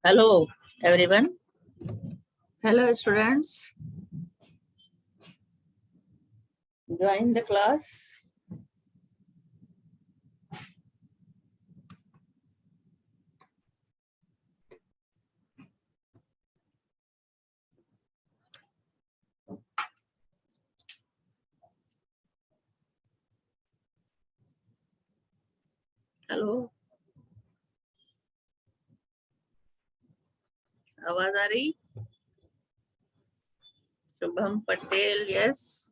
Hello, everyone. Hello, students. Join the class. Hello, आवाज आ रही? Shubham Patel, yes.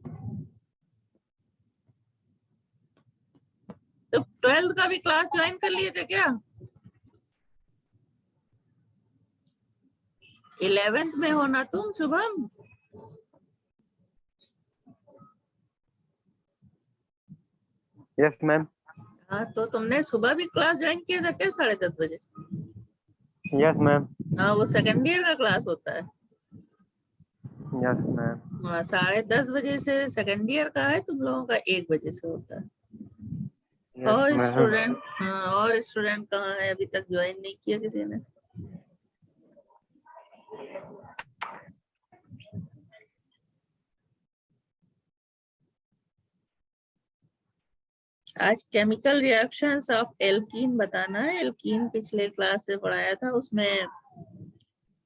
तो 12th का भी क्लास ज्वाइन कर लिए थे क्या? 11th में हो ना तुम, शुभम? Yes ma'am. हाँ, तो तुमने सुबह भी क्लास ज्वाइन किया था क्या 10:30 बजे? Yes ma'am. हाँ, वो सेकेंड ईयर का क्लास होता है। Yes ma'am. हाँ, 10:30 बजे से सेकेंड ईयर का है, तुम लोगों का 1 बजे से होता है। यस और मैम। स्टूडेंट, हाँ, और स्टूडेंट कहाँ है? अभी तक ज्वाइन नहीं किया किसी ने? आज केमिकल रिएक्शंस ऑफ एल्कीन बताना है। एल्कीन पिछले क्लास से पढ़ाया था, उसमें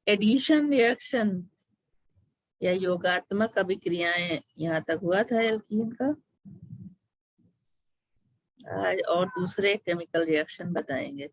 एडिशन रिएक्शन या योगात्मक अभिक्रियाएं यहाँ तक हुआ था एल्कीन का। आज और दूसरे केमिकल रिएक्शन बताएंगे।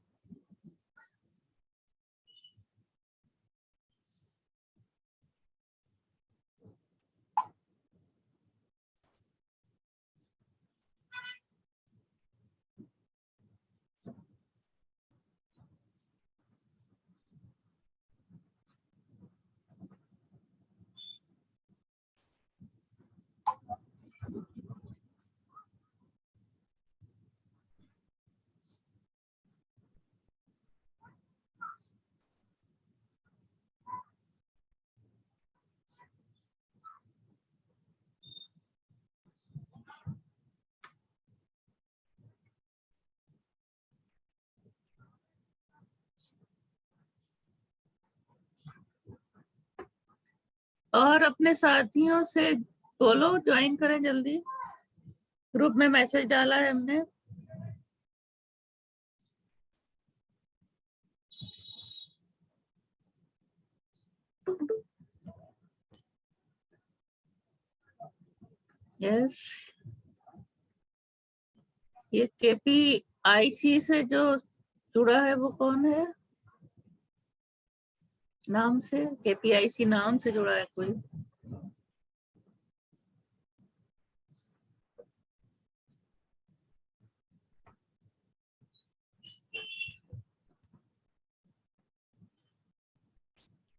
और अपने साथियों से बोलो ज्वाइन करें जल्दी। ग्रुप में मैसेज डाला है हमने। यस, ये KPIC से जो जुड़ा है वो कौन है? नाम से KPIC नाम से जुड़ा है कोई?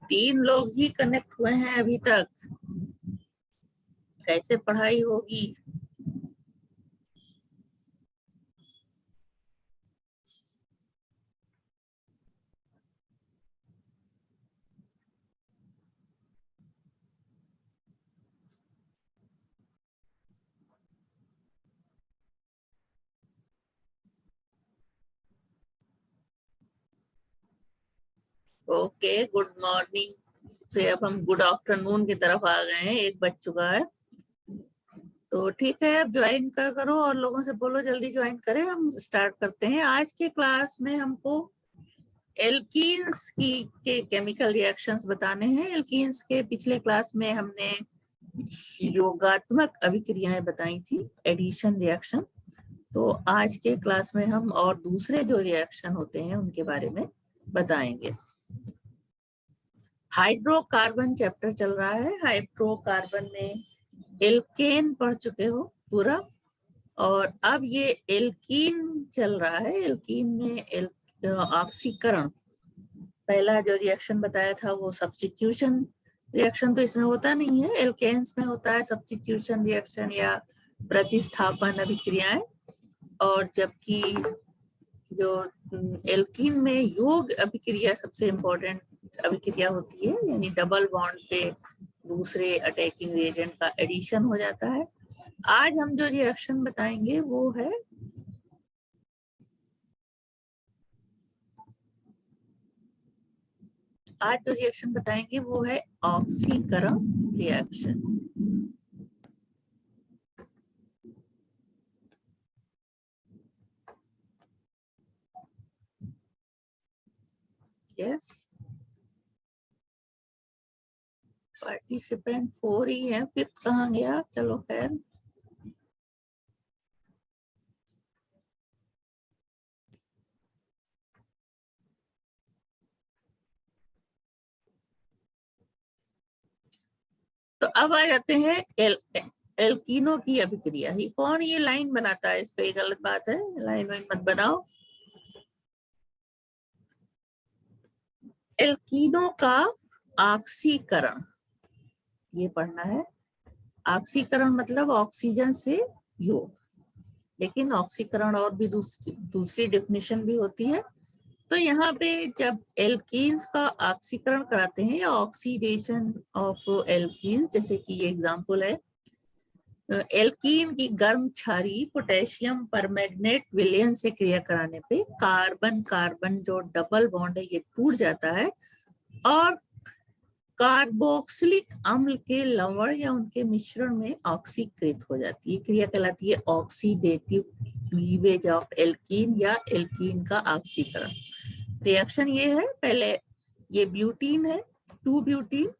तीन लोग ही कनेक्ट हुए हैं अभी तक। कैसे पढ़ाई होगी? ओके, गुड मॉर्निंग से अब हम गुड आफ्टरनून की तरफ आ गए हैं, 1 बज चुका है। तो ठीक है, अब ज्वाइन करो और लोगों से बोलो जल्दी ज्वाइन करें। हम स्टार्ट करते हैं। आज के क्लास में हमको एल्कीन्स के केमिकल रिएक्शंस बताने हैं। एल्कीन्स के पिछले क्लास में हमने योगात्मक अभिक्रियाएं बताई थी, एडिशन रिएक्शन। तो आज के क्लास में हम और दूसरे जो रिएक्शन होते हैं उनके बारे में बताएंगे। हाइड्रोकार्बन चैप्टर चल रहा है। हाइड्रोकार्बन में एल्केन पढ़ चुके हो पूरा, और अब ये एल्कीन चल रहा है। एल्कीन में ऑक्सीकरण, पहला जो रिएक्शन बताया था वो सब्स्टिट्यूशन रिएक्शन तो इसमें होता नहीं है। एल्केन्स में होता है सब्स्टिट्यूशन रिएक्शन या प्रतिस्थापन अभिक्रियाएं, और जबकि जो एल्कीन में योग अभिक्रिया सबसे इम्पोर्टेंट अभिक्रिया होती है, यानी डबल बॉन्ड पे दूसरे अटैकिंग रिएजेंट का एडिशन हो जाता है। आज हम जो रिएक्शन बताएंगे वो है ऑक्सीकरण रिएक्शन। यस, पार्टिसिपेंट 4 ही है, 5th कहाँ गया? चलो खैर, तो अब आ जाते हैं एल्कीनो की अभिक्रिया। ही कौन ये लाइन बनाता है? इस पे गलत बात है, लाइन वाइन मत बनाओ। एल्कीनो का ऑक्सीकरण, ये पढ़ना है। ऑक्सीकरण मतलब ऑक्सीजन से योग, लेकिन ऑक्सीकरण और भी दूसरी डेफिनेशन भी होती है। तो यहाँ पे जब एल्कीन्स का ऑक्सीकरण कराते हैं या ऑक्सीडेशन ऑफ एल्कीन्स, जैसे कि ये एग्जांपल है, एल्कीन की गर्म क्षारीय पोटेशियम परमैंगनेट विलयन से क्रिया कराने पे कार्बन कार्बन जो डबल बॉन्ड है ये टूट जाता है और कार्बोक्सिलिक अम्ल के लवण या उनके मिश्रण में ऑक्सीकृत हो जाती है। क्रिया कहलाती है ऑक्सीडेटिव क्लीवेज ऑफ एल्कीन या एल्कीन का ऑक्सीकरण। रिएक्शन ये है, पहले ये ब्यूटीन है, 2 ब्यूटीन,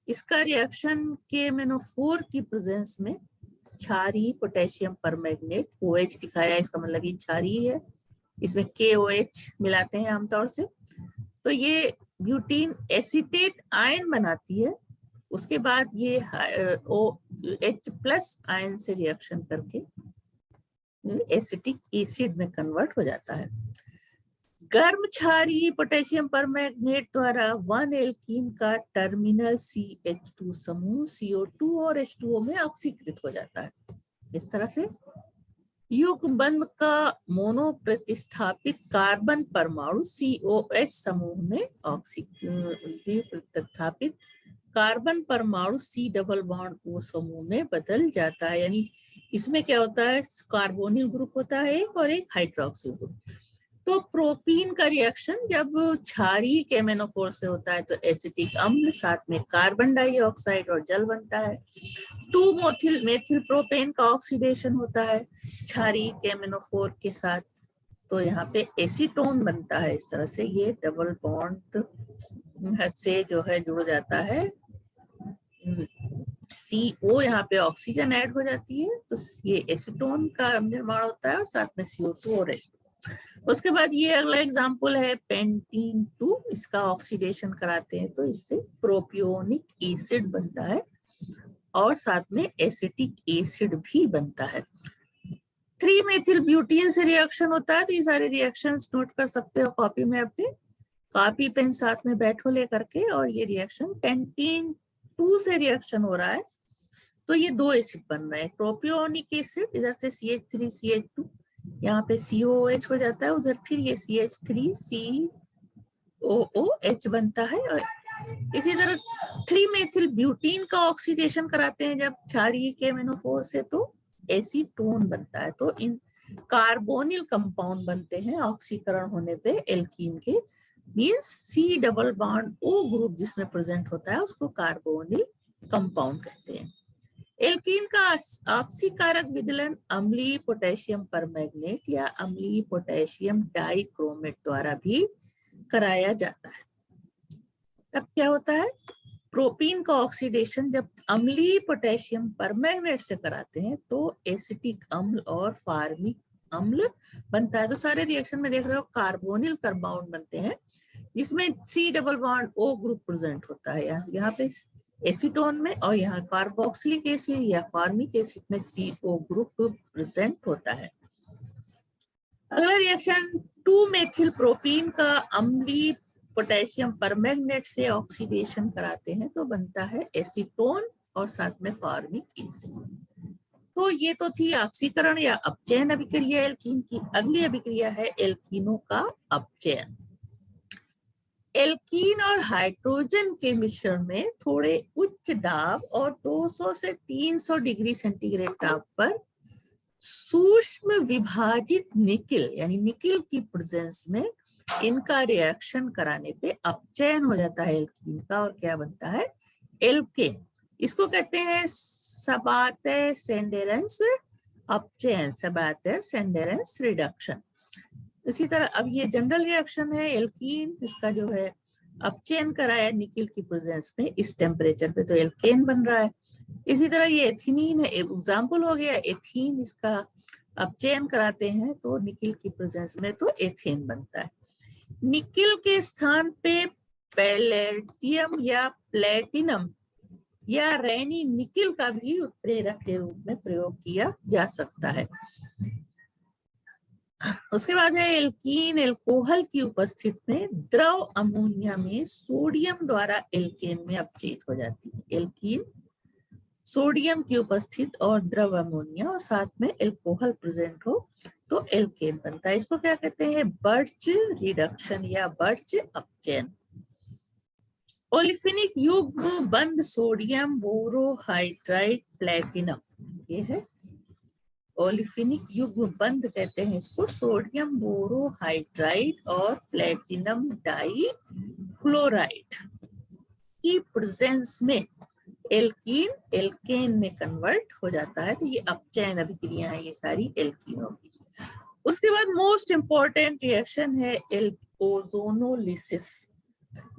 इसका रिएक्शन KMnO4 की प्रेजेंस में क्षारीय पोटेशियम परमैंगनेट, OH दिखाया, इसका मतलब ये क्षारीय है, इसमें KOH मिलाते हैं आमतौर से। तो ये ब्यूटीन एसीटेट आयन बनाती है, उसके बाद ये OH+ आयन से रिएक्शन करके एसिटिक एसिड में कन्वर्ट हो जाता है। गर्म क्षारीय पोटेशियम परमैंगनेट द्वारा 1 एल्कीन का टर्मिनल CH2 समूह CO2 और H2O में ऑक्सीकृत हो जाता है। इस तरह से युग्मबंध का मोनो प्रतिस्थापित कार्बन परमाणु COH समूह में प्रतिस्थापित कार्बन परमाणु C डबल बॉन्ड O समूह में बदल जाता है। यानी इसमें क्या होता है, कार्बोनिल ग्रुप होता है एक और एक हाइड्रोक्सिल ग्रुप। तो प्रोपीन का रिएक्शन जब क्षारीय KMnO4 से होता है तो एसिटिक अम्ल, साथ में कार्बन डाइऑक्साइड और जल बनता है। 2 मेथिल प्रोपेन का ऑक्सीडेशन होता है क्षारीय KMnO4 के साथ, तो यहाँ पे एसीटोन बनता है। इस तरह से ये डबल बॉन्ड से जो है जुड़ जाता है, CO यहाँ पे ऑक्सीजन ऐड हो जाती है, तो ये एसीटोन का निर्माण होता है और साथ में CO2 और H2। उसके बाद ये अगला एग्जांपल है पेंटीन 2, इसका ऑक्सीडेशन कराते हैं तो इससे प्रोपियोनिक एसिड बनता है और साथ में एसिटिक एसिड भी बनता है। 3 मेथिल ब्यूटीन से रिएक्शन होता है, तो ये सारे रिएक्शंस नोट कर सकते हो कॉपी में अपने, कॉपी पेन साथ में बैठो लेकर के। और ये रिएक्शन पेंटीन 2 से रिएक्शन हो रहा है, तो ये 2 एसिड बन रहे हैं, प्रोपियोनिक एसिड, इधर से CH3 CH2, यहाँ पे COOH हो जाता है, उधर फिर ये CH3 COOH बनता है। और इसी तरह 3 मेथिल ब्यूटीन का ऑक्सीडेशन कराते हैं जब क्षारीय KMnO4 से, तो एसीटोन बनता है। तो इन कार्बोनिल कंपाउंड बनते हैं ऑक्सीकरण होने पे एल्कीन के, means C double bond O group जिसमें प्रेजेंट होता है उसको कार्बोनिल कंपाउंड कहते हैं। एल्कीन का ऑक्सीकारक विदलन अम्लीय पोटेशियम परमैंगनेट या अम्लीय पोटेशियम डाइक्रोमेट द्वारा भी कराया जाता है। तब क्या होता है, प्रोपीन का ऑक्सीडेशन जब अम्लीय पोटेशियम परमैंगनेट से कराते हैं तो एसिटिक अम्ल और फार्मिक अम्ल बनता है। तो सारे रिएक्शन में देख रहे हो कार्बोनिल कंपाउंड बनते हैं जिसमें C double bond O group present होता है यहाँ पे एसीटोन में, और यहाँ कार्बोक्सिलिक एसिड या फॉर्मिक एसिड में CO ग्रुप प्रेजेंट होता है। अगला रिएक्शन 2 मेथिल प्रोपीन का अम्लीय पोटेशियम परमैंगनेट से ऑक्सीडेशन कराते हैं तो बनता है एसीटोन और साथ में फॉर्मिक एसिड। तो ये तो थी ऑक्सीकरण या अपचयन अभिक्रिया एल्कीन की। अगली अभिक्रिया है एल्कीनों का अपचयन। एल्कीन और हाइड्रोजन के मिश्रण में थोड़े उच्च दाब और 200 से 300 डिग्री सेंटीग्रेड ताप पर सूक्ष्म विभाजित निकिल यानी निकिल की प्रेजेंस में इनका रिएक्शन कराने पे अपचयन हो जाता है एल्कीन का और क्या बनता है एल्केन। इसको कहते हैं सबाते सेंडेरेंस अपचयन, सबाते सेंडेरेंस रिडक्शन। इसी तरह अब ये जनरल रिएक्शन है एल्कीन, इसका जो है अपचयन कराया निकिल की प्रेजेंस में इस टेम्परेचर पे तो एल्केन बन रहा है। इसी तरह ये एथिलीन है, एग्जाम्पल हो गया एथीन, इसका अपचयन कराते हैं तो निकिल की प्रेजेंस में तो एथेन बनता है। निकिल के स्थान पे पैलेडियम या प्लेटिनम या रैनी निकिल का भी उत्प्रेरक के रूप में प्रयोग किया जा सकता है। उसके बाद है एल्कीन एल्कोहल की उपस्थिति में द्रव अमोनिया में सोडियम द्वारा एल्केन में अपचयित हो जाती है। एल्कीन सोडियम की उपस्थिति और द्रव अमोनिया और साथ में एल्कोहल प्रेजेंट हो तो एल्केन बनता है। इसको क्या कहते हैं बर्च रिडक्शन या बर्च अपचयन। ओलिफिनिक युग्म बंध सोडियम बोरोहाइड्राइड प्लेटिनम, ये है ओलिफिनिक युग्म बंध कहते हैं इसको, सोडियम बोरोहाइड्राइड और प्लेटिनम डाई क्लोराइड की प्रेजेंस में एल्कीन एल्केन में कन्वर्ट हो जाता है। तो ये अपचयन अभिक्रिया है ये सारी एल्कीनों की। उसके बाद मोस्ट इंपॉर्टेंट रिएक्शन है ओजोनोलिसिस,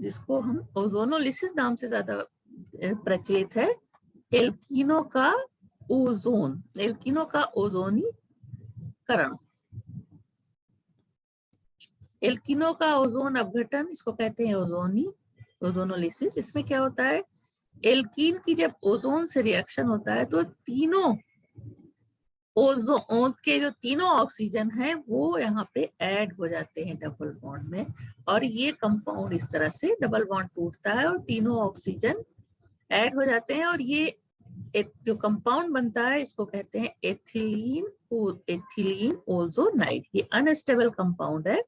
जिसको हम ओजोनोलिसिस नाम से ज्यादा प्रचलित है। एल्कीनों का ओजोन, एल्कीनों का ओजोनीकरण, एल्कीनों का ओजोन अपघटन, इसको कहते हैं ओजोनोलिसिस। इसमें क्या होता है एल्कीन की जब ओजोन से रिएक्शन होता है तो तीनों ओजोन के जो तीनों ऑक्सीजन है वो यहाँ पे ऐड हो जाते हैं डबल बॉन्ड में, और ये कंपाउंड इस तरह से डबल बॉन्ड टूटता है और तीनों ऑक्सीजन ऐड हो जाते हैं और ये एक जो कंपाउंड बनता है इसको कहते हैं एथिलीन ओजोनाइड। ये अनस्टेबल कंपाउंड है।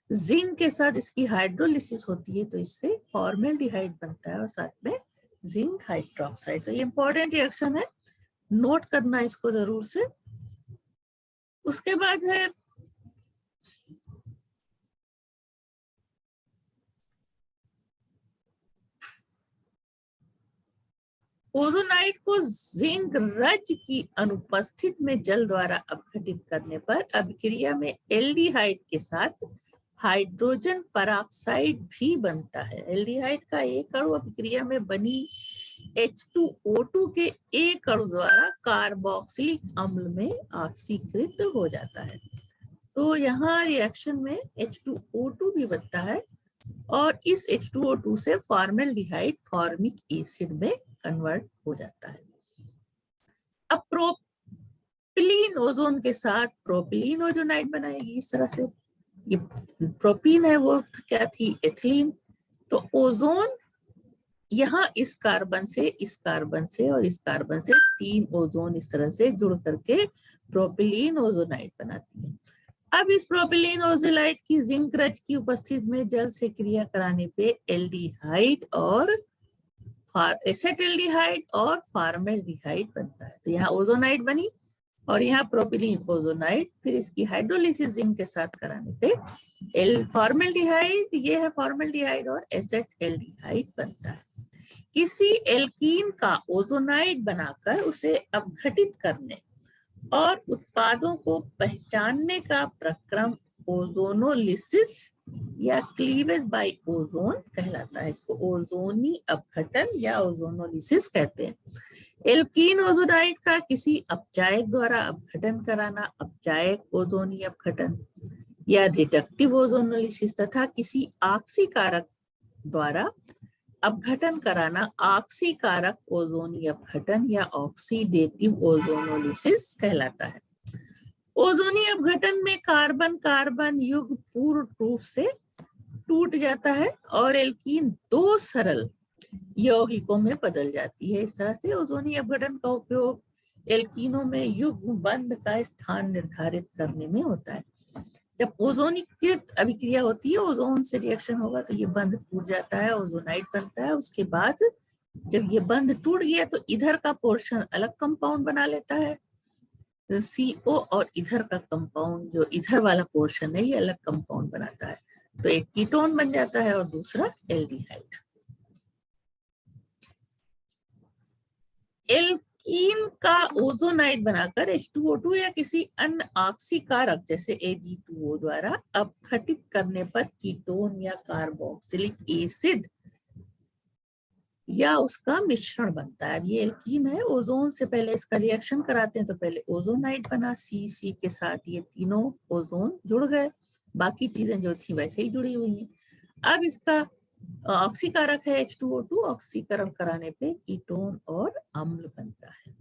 जिंक के साथ इसकी हाइड्रोलिसिस होती है तो इससे फॉर्मेल्डिहाइड बनता है और साथ में जिंक हाइड्रोक्साइड। तो ये इंपॉर्टेंट रिएक्शन है, नोट करना इसको जरूर से। उसके बाद है ओजोनाइड को जिंक रज की अनुपस्थिति में जल द्वारा अपघटित करने पर अभिक्रिया में एल्डिहाइड के साथ हाइड्रोजन पेरोक्साइड भी बनता है। एल्डिहाइड का एक अणु अभिक्रिया में बनी H2O2 के एक अणु द्वारा कार्बोक्सिलिक अम्ल में ऑक्सीकृत हो जाता है। तो यहाँ रिएक्शन में H2O2 भी बनता है और इस H2O2 से फॉर्मेल्डिहाइड फॉर्मिक एसिड में कन्वर्ट हो जाता है। अब प्रोपिलीन ओजोन के साथ प्रोपिलीन ओजोनाइड बनाएगी इस तरह से। ये प्रोपीन है वो क्या थी एथिलीन, तो ओजोन यहाँ इस कार्बन से इस कार्बन से और इस कार्बन से तीन ओजोन इस तरह से जुड़ करके प्रोपिलीन ओजोनाइड बनाती है। अब इस प्रोपिलीन ओजोनाइड की जिंक रज की उपस्थिति में जल से क्रिया कराने पे एल्डिहाइड और एसेटल्डिहाइड और फॉर्मेल्डिहाइड बनता है। तो यहाँ ओजोनाइड बनी और यहाँ प्रोपिलीन ओजोनाइड, फिर इसकी हाइड्रोलिसिस जिंक के साथ कराने पे फॉर्मेल्डिहाइड, ये है फॉर्मेल्डिहाइड और एसेटल्डिहाइड बनता है। किसी एल्कीन का ओजोनाइड बनाकर उसे अपघटित करने और उत्पादों को पहचानने का प्रक्रम ओजोनोलिसिस या क्लीवेज बाय ओजोन कहलाता है। इसको ओजोनी अपघटन या ओजोनोलिसिस कहते हैं। एल्कीन ओजोनाइड का किसी अपचायक द्वारा अपघटन कराना अपचायक ओजोनी अपघटन या रिडक्टिव ओजोनोलिसिस तथा किसी ऑक्सीकारक द्वारा अपघटन कराना ऑक्सीकारक ओजोनी अपघटन या ऑक्सीडेटिव ओजोनोलिसिस कहलाता है। ओजोनी अपघटन में कार्बन कार्बन युग्म पूर्ण रूप से टूट जाता है और एल्कीन दो सरल यौगिकों में बदल जाती है। इस तरह से ओजोनी अपघटन का उपयोग एल्कीनों में युग्म बंध का स्थान निर्धारित करने में होता है। जब ओजोनीकृत अभिक्रिया होती है, ओजोन से रिएक्शन होगा तो ये बंध टूट जाता है, ओजोनाइट बनता है। उसके बाद जब ये बंध टूट गया तो इधर का पोर्शन अलग कंपाउंड बना लेता है, CO, और इधर का कंपाउंड जो इधर वाला पोर्शन है ये अलग कंपाउंड बनाता है। तो एक कीटोन बन जाता है और दूसरा एल्डिहाइड। एल्कीन का ओजोनाइड बनाकर H2O2 या किसी अन्य ऑक्सीकारक जैसे Ag2O द्वारा अपघटित करने पर कीटोन या कार्बोक्सिलिक एसिड या उसका मिश्रण बनता है। अब ये एल्कीन है, ओजोन से पहले इसका रिएक्शन कराते हैं तो पहले ओजोनाइड बना, C के साथ ये तीनों ओजोन जुड़ गए, बाकी चीजें जो थी वैसे ही जुड़ी हुई हैं। अब इसका ऑक्सीकारक है H2O2, ऑक्सीकरण कराने पे कीटोन और अम्ल बनता है।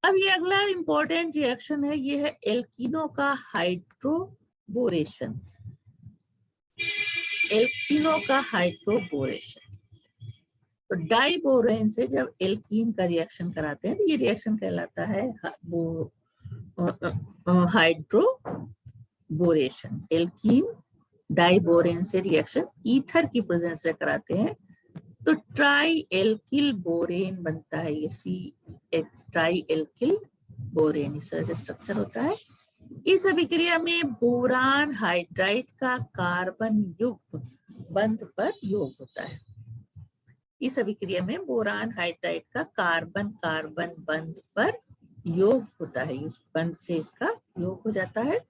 अब ये अगला इंपॉर्टेंट रिएक्शन है, ये है एल्कीनो का हाइड्रोबोरेशन। एल्कीनो का हाइड्रोबोरेशन, तो डाइबोरेन से जब एल्कीन का रिएक्शन कराते हैं तो ये रिएक्शन कहलाता है हाइड्रोबोरेशन। एल्कीन डाइबोरेन से रिएक्शन ईथर की प्रेजेंस से कराते हैं तो ट्राई एल्किल बोरेन बनता है। ये CH ट्राई एल्किल बोरेन, इस तरह से स्ट्रक्चर होता है। इस अभिक्रिया में बोरान हाइड्राइड का कार्बन युग्म बंध पर योग होता है। इस अभिक्रिया में बोरान हाइड्राइड का कार्बन कार्बन बंध पर योग होता है, इस बंध से इसका योग हो जाता है।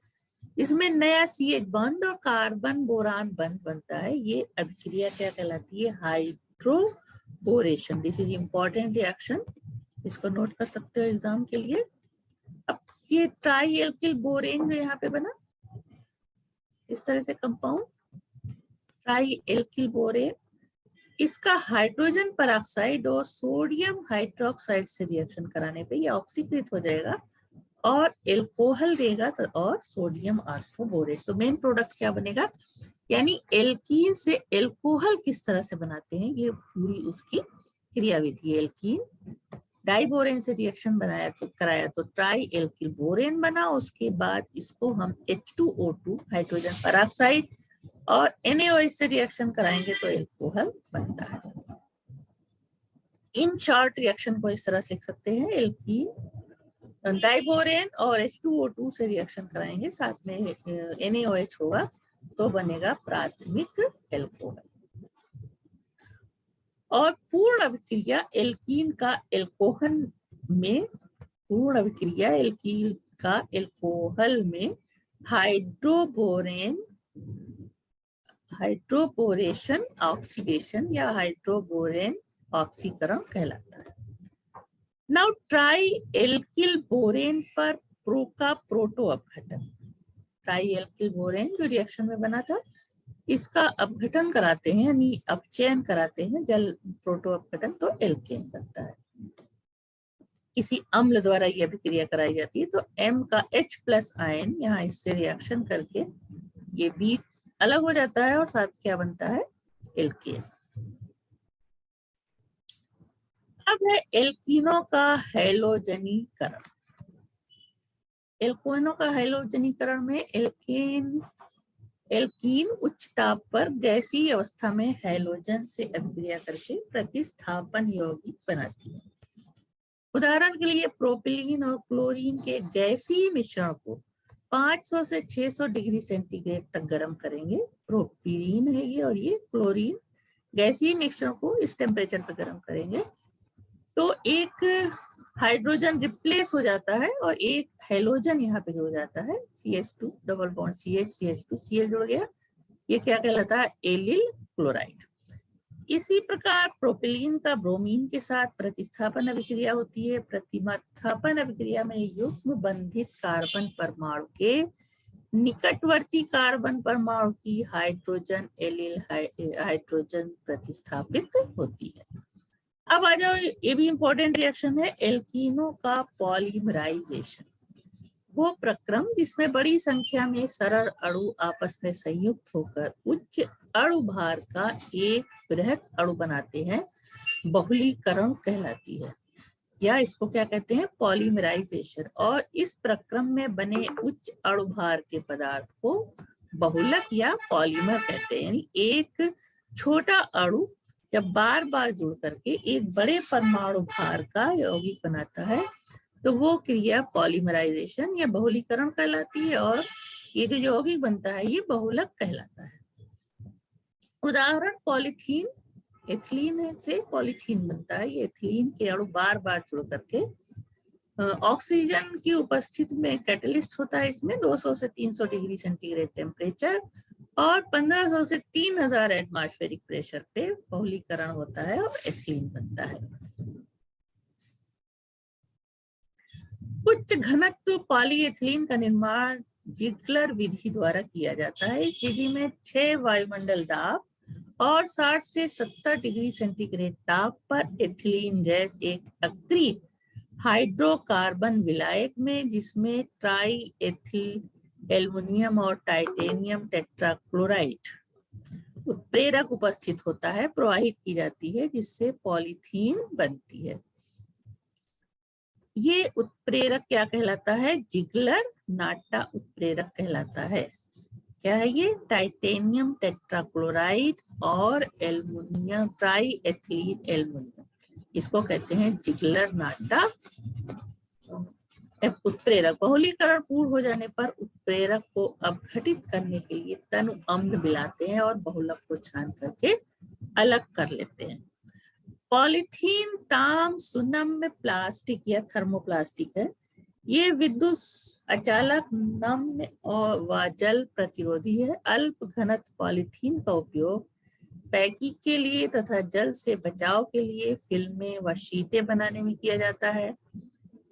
इसमें नया CH बंध और कार्बन बोरान बंध बनता है। ये अभिक्रिया क्या कहलाती है? Hydroboration. This is important reaction, इसको नोट कर सकते हो एग्जाम के लिए। अब ये ट्राई एल्किल बोरेन जो यहाँ पे बना, इस तरह से कंपाउंड ट्राई एल्किल बोरेन, इसका हाइड्रोजन परऑक्साइड और सोडियम हाइड्रोक्साइड से रिएक्शन कराने पे ये ऑक्सीकृत हो जाएगा और एल्कोहल देगा और सोडियम आर्थोबोरेट। तो मेन प्रोडक्ट क्या बनेगा, यानी एल्कीन से एल्कोहल किस तरह से बनाते हैं ये पूरी उसकी क्रियाविधि। एल्कीन डाइबोरेन से रिएक्शन बनाया तो कराया तो ट्राई एल्किल बोरेन बना, उसके बाद इसको हम H2O2 हाइड्रोजन परऑक्साइड और NaOH से रिएक्शन कराएंगे तो एल्कोहल बनता है। इन शॉर्ट रिएक्शन को इस तरह से लिख सकते हैं, एल्कीन डाइबोरेन और H2O2 से रिएक्शन कराएंगे, साथ में NaOH होगा तो बनेगा प्राथमिक एल्कोहल। और पूर्ण अभिक्रिया एल्कीन का एल्कोहल में, पूर्ण अभिक्रिया एल्कीन का एल्कोहल में हाइड्रोबोरेशन ऑक्सीडेशन या हाइड्रोबोरेन ऑक्सीकरण कहलाता है। नाउ ट्राई एल्किल बोरेन पर का प्रोटो अपघटन। ट्राई एल्किल बोरेन जो रिएक्शन में बना था, इसका अपघटन कराते हैं यानी अपचयन कराते हैं, जल प्रोटो अपघटन, तो एल्केन बनता है। किसी अम्ल द्वारा यह अभिक्रिया कराई जाती है तो M का H+ आयन यहाँ इससे रिएक्शन करके ये B अलग हो जाता है और साथ क्या बनता है, एल्केन। अब है एल्कीनो का हैलोजनीकरण। एल्कीनो का हैलोजनीकरण में एल्कीन उच्च ताप पर गैसीय अवस्था में हैलोजन से अभिक्रिया करके प्रतिस्थापन यौगिक बनाती है। उदाहरण के लिए प्रोपिलीन और क्लोरीन के गैसीय मिश्रण को 500 से 600 डिग्री सेंटीग्रेड तक गर्म करेंगे। प्रोपिलीन है ये और ये क्लोरीन, गैसीय मिश्रण को इस टेम्परेचर पर गर्म करेंगे तो एक हाइड्रोजन रिप्लेस हो जाता है और एक हैलोजन यहाँ पे जुड़ जाता है, CH2 double bond CH Cl जुड़ गया, ये क्या कहलाता है, एलिल क्लोराइड। इसी प्रकार प्रोपिलीन का ब्रोमीन के साथ प्रतिस्थापन अभिक्रिया होती है। प्रतिस्थापन अभिक्रिया में युग्म बंधित कार्बन परमाणु के निकटवर्ती कार्बन परमाणु की हाइड्रोजन एलिल हाइड्रोजन प्रतिस्थापित होती है। अब आ जाओ, ये भी इंपॉर्टेंट रिएक्शन है, एल्कीनो का पॉलीमराइजेशन। वो प्रक्रम जिसमें बड़ी संख्या में सरल अणु आपस में संयुक्त होकर उच्च अणु भार का एक बृहत अणु बनाते हैं, बहुलीकरण कहलाती है। या इसको क्या कहते हैं, पॉलीमराइजेशन। और इस प्रक्रम में बने उच्च अणुभार के पदार्थ को बहुलक या पॉलीमर कहते हैं। यानी एक छोटा अणु जब बार बार जुड़ करके एक बड़े परमाणु भार का यौगिक बनाता है तो वो क्रिया पॉलीमराइजेशन या बहुलीकरण कहलाती है, और ये जो यौगिक बनता है ये बहुलक कहलाता है। उदाहरण पॉलीथीन, एथिलीन से पॉलीथीन बनता है। ये एथिलीन के अणु बार बार जुड़ करके ऑक्सीजन की उपस्थिति में कैटलिस्ट होता है। इसमें 200 से 300 डिग्री सेंटीग्रेड टेम्परेचर और 1500 से 3000 एटमॉस्फेरिक प्रेशर पे बहुलीकरण होता है और एथिलीन बनता है। उच्च घनत्व पॉलीएथिलीन का निर्माण जिगलर विधि द्वारा किया जाता है। इस विधि में 6 वायुमंडल दाब और 60 से 70 डिग्री सेंटीग्रेड ताप पर एथिलीन गैस एक अक्रिय हाइड्रोकार्बन विलायक में, जिसमें ट्राई एथिल एल्युमिनियम और टाइटेनियम टेट्राक्लोराइड उत्प्रेरक उपस्थित होता है, प्रवाहित की जाती है, जिससे पॉलीथीन बनती है। ये उत्प्रेरक क्या कहलाता है, जिगलर नाटा उत्प्रेरक कहलाता है। क्या है ये, टाइटेनियम टेट्राक्लोराइड और एल्युमिनियम ट्राई एथिलीन एल्युमिनियम, इसको कहते हैं जिगलर नाटा उत्प्रेरक। बहुलीकरण पूर्ण हो जाने पर उत्प्रेरक को अपघटित करने के लिए तनु अम्ल मिलाते हैं और बहुलक को छान करके अलग कर लेते हैं। पॉलीथीन ताम सुनम्य प्लास्टिक या थर्मोप्लास्टिक है। ये विद्युत अचालक, नम्य और व जल प्रतिरोधी है। अल्प घनत्व पॉलीथीन का उपयोग पैकिंग के लिए तथा जल से बचाव के लिए फिल्में व शीटें बनाने में किया जाता है।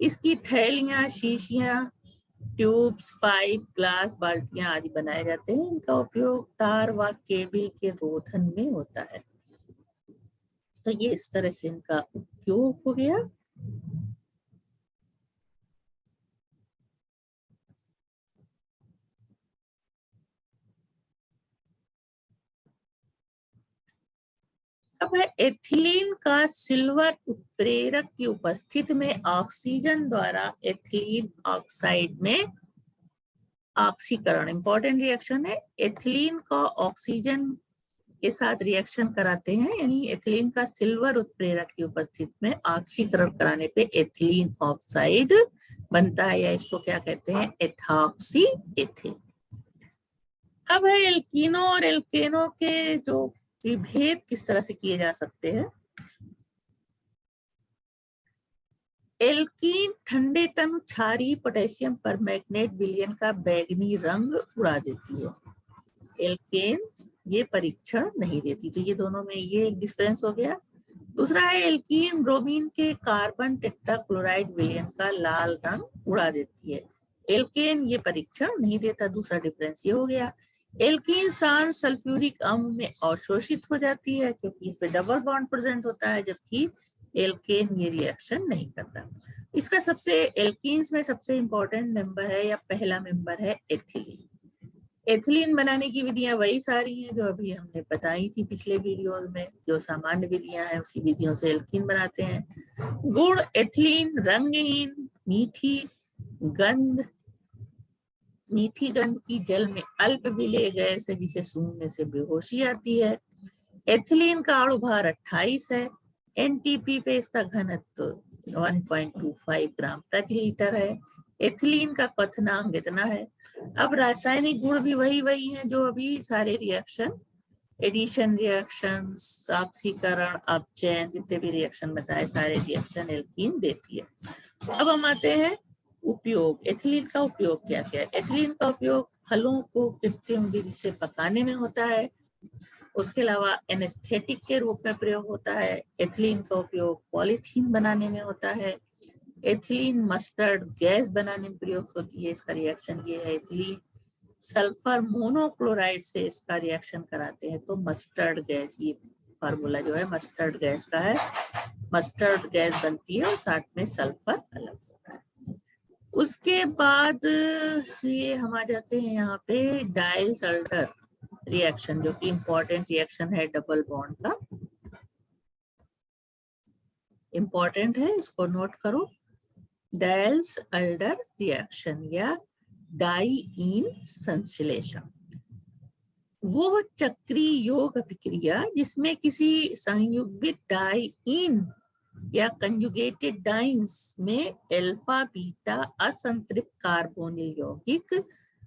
इसकी थैलियां, शीशियां, ट्यूब्स, पाइप, ग्लास, बाल्टियां आदि बनाए जाते हैं। इनका उपयोग तार व केबल के रोधन में होता है। तो ये इस तरह से इनका उपयोग हो गया। अब है एथिलीन का सिल्वर उत्प्रेरक की उपस्थिति में ऑक्सीजन द्वारा एथिलीन ऑक्साइड में ऑक्सीकरण। इंपॉर्टेंट रिएक्शन है। एथिलीन का ऑक्सीजन के साथ रिएक्शन कराते हैं, यानी एथिलीन का सिल्वर उत्प्रेरक की उपस्थिति में ऑक्सीकरण कराने पे एथिलीन ऑक्साइड बनता है, या इसको क्या कहते हैं, एथॉक्सी एथिल। अब है एल्कीनो और एल्केनो के जो विभेद किस तरह से किए जा सकते हैं। एल्कीन ठंडे तनु क्षारीय पोटेशियम परमैंगनेट विलयन का बैंगनी रंग उड़ा देती है। एल्केन ये परीक्षण नहीं देती, तो ये दोनों में ये एक डिफरेंस हो गया। दूसरा है एल्कीन ब्रोमीन के कार्बन टेट्राक्लोराइड विलयन का लाल रंग उड़ा देती है। एल्केन ये परीक्षण नहीं देता, दूसरा डिफरेंस ये हो गया। एल्कीन सांस सल्फ्यूरिक अम्ल में अवशोषित हो जाती है क्योंकि इस पे डबल बॉन्ड प्रेजेंट होता है, जबकि एल्केन ये रिएक्शन नहीं करता। इसका सबसे एल्कीन्स में सबसे इंपॉर्टेंट मेंबर है या पहला मेंबर है एथिलीन। एथिलीन बनाने की विधियां वही सारी हैं जो अभी हमने बताई थी पिछले वीडियोस में। जो सामान्य विधियां हैं उसी विधियों से एल्कीन बनाते हैं। गुण एथिलीन रंगहीन, मीठी गंध की जल में अल्प विलेय गैस है जिसे सूंघने से बेहोशी आती है। एथिलीन का अणुभार 28 है। एनटीपी पे इसका घनत्व 1.25 ग्राम प्रति लीटर है। एथिलीन का क्वथनांक इतना है। अब रासायनिक गुण भी वही हैं जो अभी सारे रिएक्शन, एडिशन रिएक्शन, ऑक्सीकरण, अपचयन, जितने भी रिएक्शन बताए सारे रिएक्शन एल्कीन देती है। अब हम आते हैं उपयोग। एथिलीन का उपयोग क्या क्या है। एथिलीन का उपयोग फलों को कृत्रिम विधि से पकाने में होता है। उसके अलावा एनेस्थेटिक के रूप में प्रयोग होता है। एथिलीन का उपयोग पॉलीथीन बनाने में होता है। एथिलीन मस्टर्ड गैस बनाने में प्रयोग होती है। इसका रिएक्शन ये है। एथिलीन सल्फर मोनोक्लोराइड से इसका रिएक्शन कराते हैं तो मस्टर्ड गैस, ये फार्मूला जो है मस्टर्ड गैस का है, मस्टर्ड गैस बनती है और साथ में सल्फर अलग होता है। उसके बाद ये हम आ जाते हैं यहाँ पे डाइल सल्टर रिएक्शन, जो कि इंपॉर्टेंट रिएक्शन है डबल बॉन्ड का। इंपॉर्टेंट है, इसको नोट करो। डायल्स-एल्डर रिएक्शन या डाइईन संश्लेषण वो चक्रीय योग अभिक्रिया जिसमें किसी संयुग्मित डाइईन या कंजुगेटेड डाइन्स में अल्फा बीटा असंतृप्त कार्बोनिल यौगिक,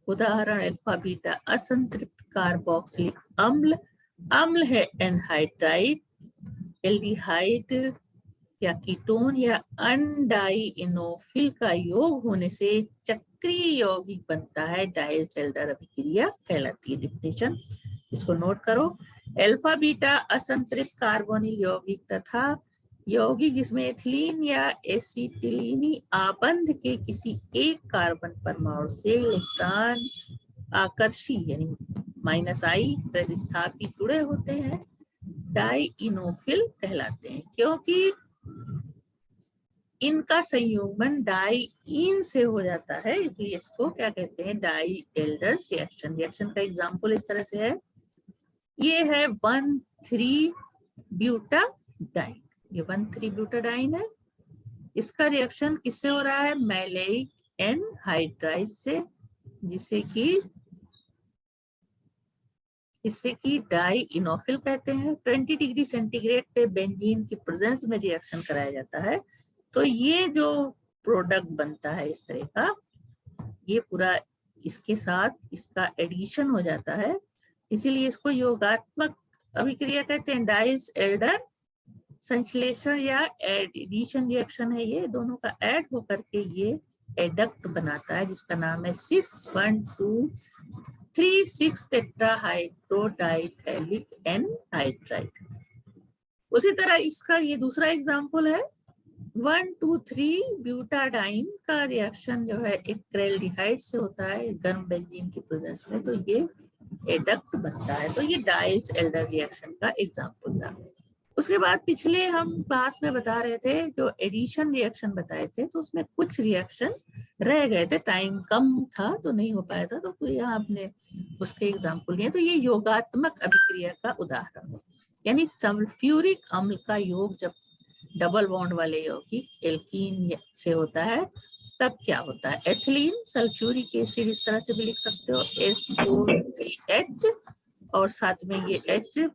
उदाहरण अल्फा बीटा असंतृप्त कार्बोक्सिलिक अम्ल, अम्ल है एनहाइड्राइड, एल्डिहाइड या कीटोन या अनडाइइनोफिल का योग होने से चक्रीय यौगिक बनता है, डायल्स-एल्डर अभिक्रिया कहलाती है। डिफिनेशन इसको नोट करो। अल्फा बीटा असंतृप्त कार्बोनिल यौगिक तथा यौगिक जिसमें एथिलीन या एसिटिलीनी आबंध के किसी एक कार्बन परमाणु से इलेक्ट्रॉन आकर्षी यानी -I प्रतिस्थापी जुड़े होते हैं, डाइइनोफिल कहलाते हैं। क्योंकि इनका संयुग्मन डाइईन से हो जाता है इसलिए इसको क्या कहते हैं, डायल्डर्स रिएक्शन। रिएक्शन का एग्जांपल इस तरह से है, ये है 1,3-ब्यूटाडाइन, ये 1,3-ब्यूटाडाइन है। इसका रिएक्शन किससे हो रहा है, मैलेइक एनहाइड्राइड से, जिसे कि डाइइनोफिल कहते हैं। 20 डिग्री सेंटीग्रेड पे बेंजीन की प्रेजेंस में रिएक्शन कराया जाता है तो ये जो प्रोडक्ट बनता है इस तरह का, ये पूरा इसके साथ इसका एडिशन हो जाता है, इसीलिए इसको योगात्मक अभिक्रिया कहते हैं। डायल्स-एल्डर संश्लेषण या एडिशन रिएक्शन है, ये दोनों का ऐड होकर के ये एडक्ट बनाता है जिसका नाम है cis-1,2,3,6 टेट्राहाइड्रोडाइथैलिक एनहाइड्राइड। उसी तरह इसका ये दूसरा एग्जांपल है 1,2,3-ब्यूटाडाइन का रिएक्शन जो है एक्रेल्डिहाइड से होता है गर्म बेंजीन की प्रेजेंस में, तो ये एडक्ट बनता है। तो ये डायल्स-एल्डर रिएक्शन का एग्जांपल था। उसके बाद पिछले हम क्लास में बता रहे थे जो एडिशन रिएक्शन बताए थे, तो उसमें कुछ रिएक्शन रह गए थे, टाइम कम था तो नहीं हो पाया था, तो यहाँ आपने उसके एग्जांपल लिए। तो ये योगात्मक अभिक्रिया का उदाहरण है, यानी सल्फ्यूरिक अम्ल का योग जब डबल बॉन्ड वाले यौगिक एल्कीन से होता है तब क्या होता है, एथिलीन सल्फ्यूरिक एसिड इस तरह से भी लिख सकते हो, SO3H और साथ में ये H+,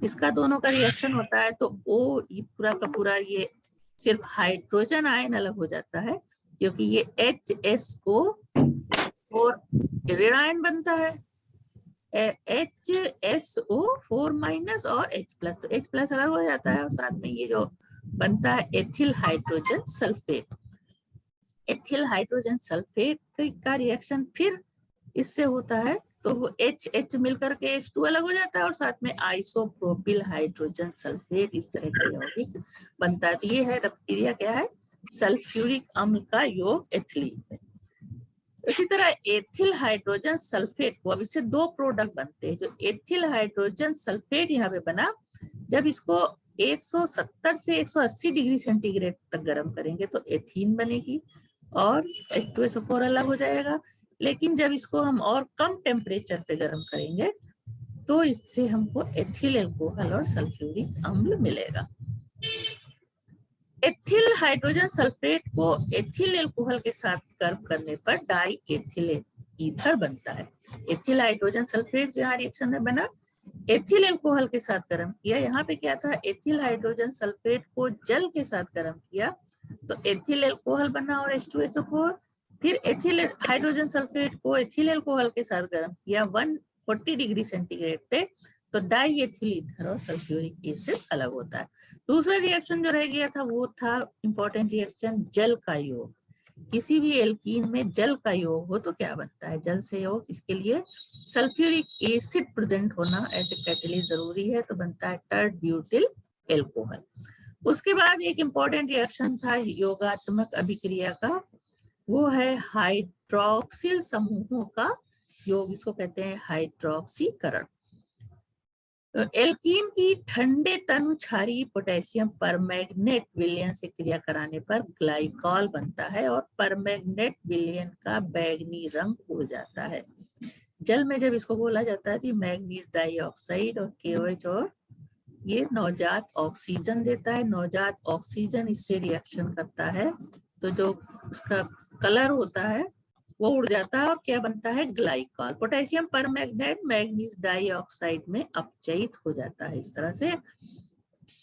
इसका दोनों का रिएक्शन होता है तो O ये पूरा का पूरा ये सिर्फ हाइड्रोजन आयन अलग हो जाता है क्योंकि ये HSO4 ऋण आयन बनता है, HSO4- और H+, तो H+ अलग हो जाता है और साथ में ये जो बनता है ethyl hydrogen sulphate. Ethyl hydrogen sulphate का रिएक्शन फिर इससे होता है तो वो H मिलकर के H2 अलग हो जाता है और साथ में आइसोप्रोपिल हाइड्रोजन सल्फेट इस तरह का यौगिक बनता है। तो ये है बैक्टीरिया क्या है, सल्फ्यूरिक अम्ल का योग एथिलीन में। इसी तरह एथिल हाइड्रोजन सल्फेट को, अब इससे दो प्रोडक्ट बनते हैं। जो एथिल हाइड्रोजन सल्फेट यहाँ पे बना, जब इसको 170 से 180 डिग्री सेंटीग्रेड तक गर्म करेंगे तो एथीन बनेगी और H2SO4 अलग हो जाएगा। लेकिन जब इसको हम और कम टेम्परेचर पे गर्म करेंगे तो इससे हमको एथिल एल्कोहल और सल्फ्यूरिक अम्ल मिलेगा। एथिल हाइड्रोजन सल्फेट को एथिल एल्कोहल के साथ गर्म करने पर डाई एथिल ईथर बनता है। एथिल हाइड्रोजन सल्फेट जो यहाँ रिएक्शन में बना, एथिल एल्कोहल के साथ गर्म किया, यहाँ पे क्या था, एथिल हाइड्रोजन सल्फेट को जल के साथ गर्म किया तो एथिल एल्कोहल बना और H2SO4। फिर एथिल हाइड्रोजन सल्फेट को एथिल एल्कोहल के साथ गर्म किया 140 डिग्री सेंटीग्रेड पे तो डाई एथिल ईथर और सल्फ्यूरिक एसिड अलग होता है। दूसरा रिएक्शन जो रह गया था वो था इंपॉर्टेंट रिएक्शन जल का योग। किसी भी एल्कीन में जल का योग हो तो क्या बनता है, जल से योग, इसके लिए सल्फ्यूरिक एसिड प्रेजेंट होना एज ए कैटलिस्ट जरूरी है तो बनता है टर्ड ब्यूटिल एल्कोहल। उसके बाद एक इंपॉर्टेंट रिएक्शन था योगात्मक अभिक्रिया का, वो है हाइड्रोक्सिल समूहों का योग, इसको कहते हैं हाइड्रोक्सीकरण। एल्कीन की ठंडे तनु क्षारीय पोटेशियम परमैंगनेट विलयन से क्रिया कराने पर ग्लाइकॉल बनता है और परमैंगनेट विलयन का बैंगनी रंग हो जाता है। जल में जब इसको बोला जाता है तो मैग्नीज डाइऑक्साइड और KOH और ये नवजात ऑक्सीजन देता है, नवजात ऑक्सीजन इससे रिएक्शन करता है, तो जो उसका कलर होता है वो उड़ जाता है और क्या बनता है, glycol. Potassium permanganate manganese dioxide में अपचयित हो जाता है। इस तरह से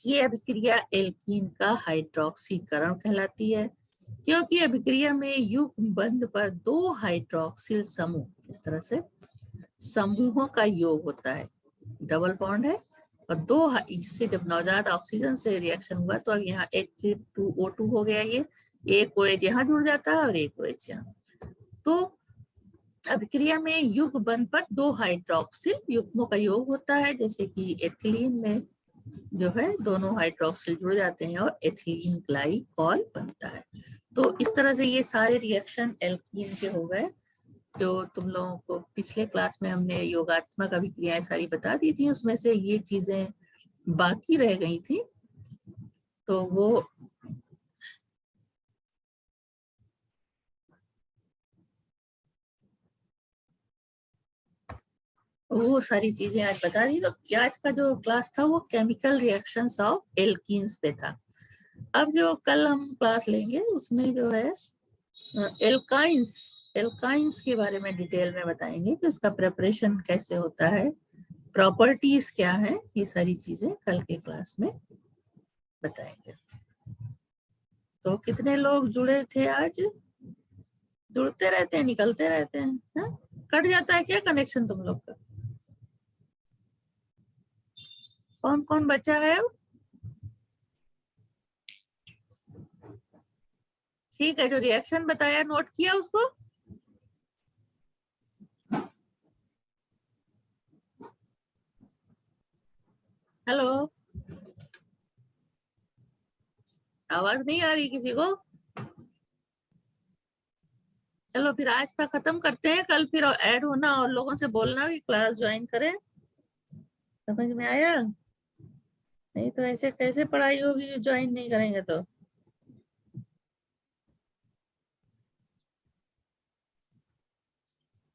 ये अभिक्रिया एल्कीन का हाइड्रोक्सीकरण कहलाती है, क्योंकि अभिक्रिया में युग्म बंध पर 2 हाइड्रोक्सिल समूह, इस तरह से समूहों का योग होता है, डबल बॉन्ड है, और 2 इससे जब नवजात ऑक्सीजन से रिएक्शन हुआ तो अब यहाँ H2O2 हो गया, ये एक OH यहाँ जुड़ जाता है और एक OH यहाँ। तो अभिक्रिया में युग्म बंध पर 2 हाइड्रोक्सिल युग्मों का योग होता है, जैसे कि एथिलीन में जो है दोनों हाइड्रोक्सिल जुड़ जाते हैं और एथिलीन ग्लाइकॉल बनता है। तो इस तरह से ये सारे रिएक्शन एल्कीन के हो गए, जो तुम लोगों को पिछले क्लास में हमने योगात्मक अभिक्रियाएं सारी बता दी थी, उसमें से ये चीजें बाकी रह गई थी, तो वो सारी चीजें आज बता दी। तो आज का जो क्लास था वो केमिकल रिएक्शंस ऑफ एल्कीन्स पे था। अब जो कल हम क्लास लेंगे उसमें जो है एल्काइंस के बारे में डिटेल में बताएंगे कि उसका प्रिपरेशन कैसे होता है, प्रॉपर्टीज क्या है, ये सारी चीजें कल के क्लास में बताएंगे। तो कितने लोग जुड़े थे आज? जुड़ते रहते हैं, निकलते रहते हैं, हा? कट जाता है क्या कनेक्शन तुम लोग का? कौन कौन बचा है? ठीक है, जो रिएक्शन बताया नोट किया उसको? हेलो, आवाज नहीं आ रही किसी को? चलो फिर आज का खत्म करते हैं, कल फिर ऐड होना और लोगों से बोलना कि क्लास ज्वाइन करें। समझ में आया? नहीं तो ऐसे कैसे पढ़ाई होगी ज्वाइन नहीं करेंगे तो।